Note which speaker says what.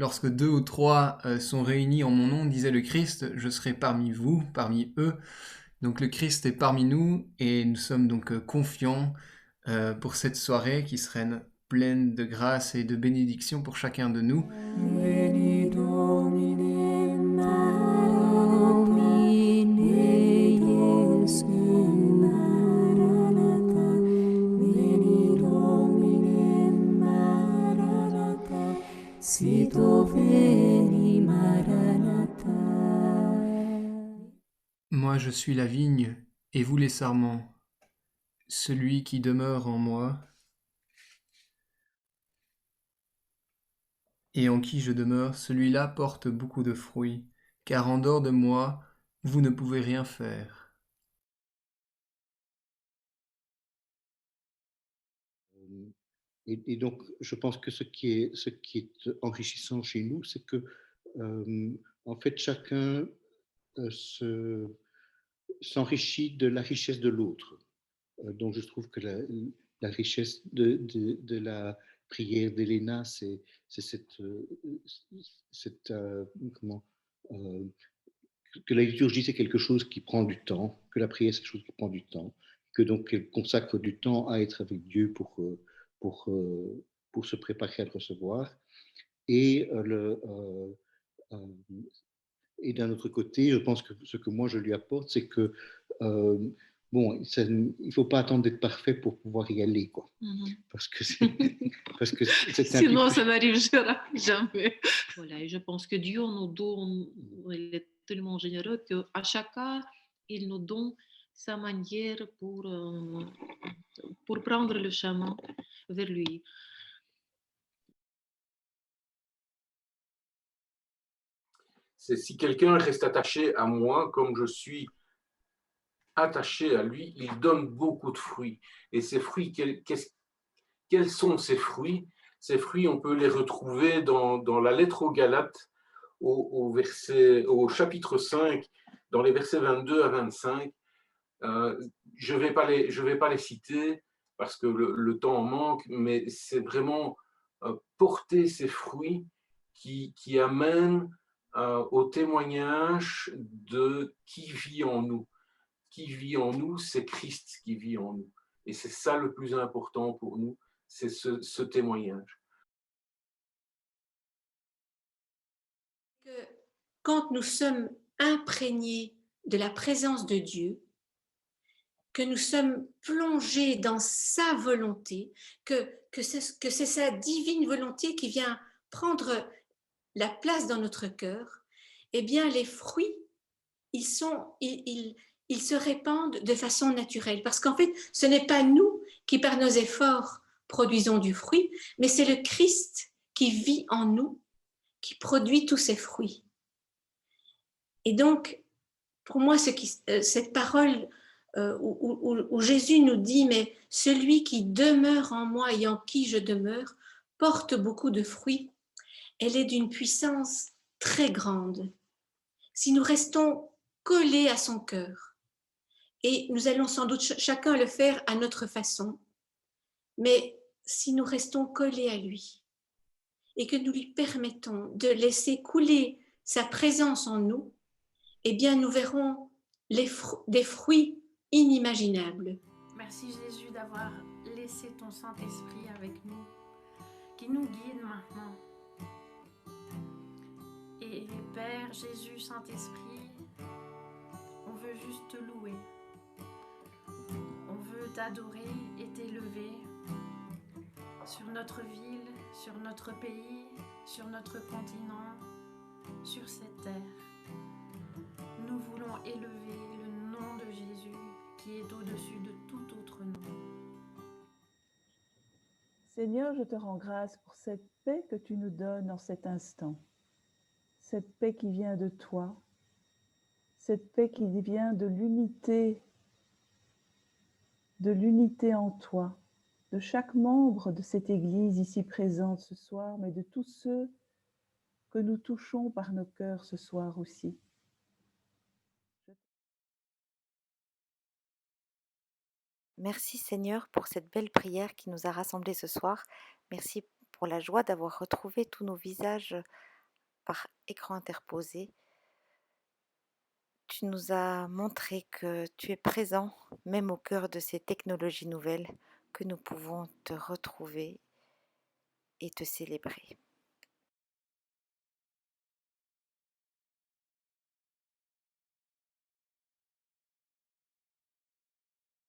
Speaker 1: lorsque deux ou trois sont réunis en mon nom, disait le Christ, je serai parmi vous, parmi eux. Donc le Christ est parmi nous et nous sommes donc confiants pour cette soirée qui serait pleine de grâce et de bénédiction pour chacun de nous.
Speaker 2: Veni Domine, Domine Iesu, Maranatha. Veni Domine, Maranatha. Sito veni, Maranatha.
Speaker 1: Moi je suis la vigne et vous les sarments. Celui qui demeure en moi et en qui je demeure, celui-là porte beaucoup de fruits, car en dehors de moi, vous ne pouvez rien faire.
Speaker 3: Et donc, je pense que ce qui est enrichissant chez nous, c'est que, en fait, chacun s'enrichit de la richesse de l'autre. Donc, je trouve que la richesse de la prière d'Elena, c'est cette, cette comment, euh, que la liturgie, c'est quelque chose qui prend du temps, que la prière, c'est quelque chose qui prend du temps, que donc elle consacre du temps à être avec Dieu pour, pour se préparer à le recevoir. Et, euh, et d'un autre côté, je pense que ce que moi je lui apporte, c'est que, euh, bon, il ne faut pas attendre d'être parfait pour pouvoir y aller, quoi. Parce que c'est un
Speaker 4: Sinon,
Speaker 3: petit
Speaker 4: ça
Speaker 3: peu...
Speaker 4: n'arrivera jamais. Voilà, et je pense que Dieu nous donne, il est tellement généreux qu'à chacun, il nous donne sa manière pour prendre le chemin vers lui.
Speaker 5: C'est si quelqu'un reste attaché à moi comme je suis attaché à lui, il donne beaucoup de fruits. Et ces fruits, quels sont ces fruits? Ces fruits, on peut les retrouver dans la lettre aux Galates, au chapitre 5, dans les versets 22 à 25. Je ne vais pas les citer parce que le temps en manque, mais c'est vraiment porter ces fruits qui amènent au témoignage de qui vit en nous. Qui vit en nous, c'est Christ qui vit en nous. Et c'est ça le plus important pour nous, c'est ce témoignage.
Speaker 6: Quand nous sommes imprégnés de la présence de Dieu, que nous sommes plongés dans sa volonté, que c'est sa divine volonté qui vient prendre la place dans notre cœur, eh bien les fruits, ils se répandent de façon naturelle. Parce qu'en fait, ce n'est pas nous qui, par nos efforts, produisons du fruit, mais c'est le Christ qui vit en nous, qui produit tous ces fruits. Et donc, pour moi, cette parole où Jésus nous dit, mais celui qui demeure en moi et en qui je demeure porte beaucoup de fruits, elle est d'une puissance très grande. Si nous restons collés à son cœur, et nous allons sans doute chacun le faire à notre façon, mais si nous restons collés à lui et que nous lui permettons de laisser couler sa présence en nous, eh bien nous verrons des fruits inimaginables.
Speaker 7: Merci Jésus d'avoir laissé ton Saint-Esprit avec nous, qui nous guide maintenant. Et Père, Jésus, Saint-Esprit, on veut juste te louer. On veut t'adorer et t'élever sur notre ville, sur notre pays, sur notre continent, sur cette terre. Nous voulons élever le nom de Jésus qui est au-dessus de tout autre nom.
Speaker 2: Seigneur, je te rends grâce pour cette paix que tu nous donnes en cet instant. Cette paix qui vient de toi, cette paix qui vient de l'unité en toi, de chaque membre de cette Église ici présente ce soir, mais de tous ceux que nous touchons par nos cœurs ce soir aussi.
Speaker 8: Merci Seigneur pour cette belle prière qui nous a rassemblés ce soir. Merci pour la joie d'avoir retrouvé tous nos visages par écran interposé, tu nous as montré que tu es présent même au cœur de ces technologies nouvelles, que nous pouvons te retrouver et te célébrer.